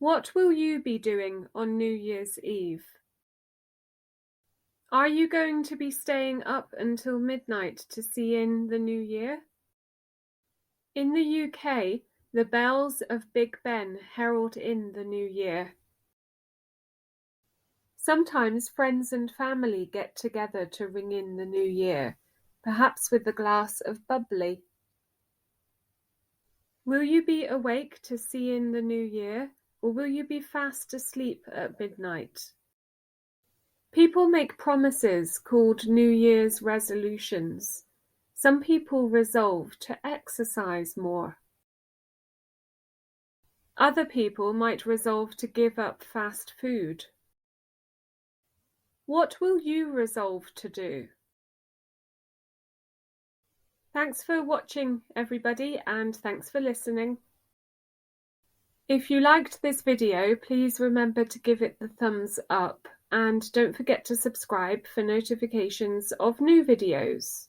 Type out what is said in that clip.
What will you be doing on New Year's Eve? Are you going to be staying up until midnight to see in the new year? In the UK, the bells of Big Ben herald in the new year. Sometimes friends and family get together to ring in the new year, perhaps with a glass of bubbly. Will you be awake to see in the new year, or will you be fast asleep at midnight? People make promises called New Year's resolutions. Some people resolve to exercise more. Other people might resolve to give up fast food. What will you resolve to do? Thanks for watching, everybody, and thanks for listening. If you liked this video, please remember to give it the thumbs up and don't forget to subscribe for notifications of new videos.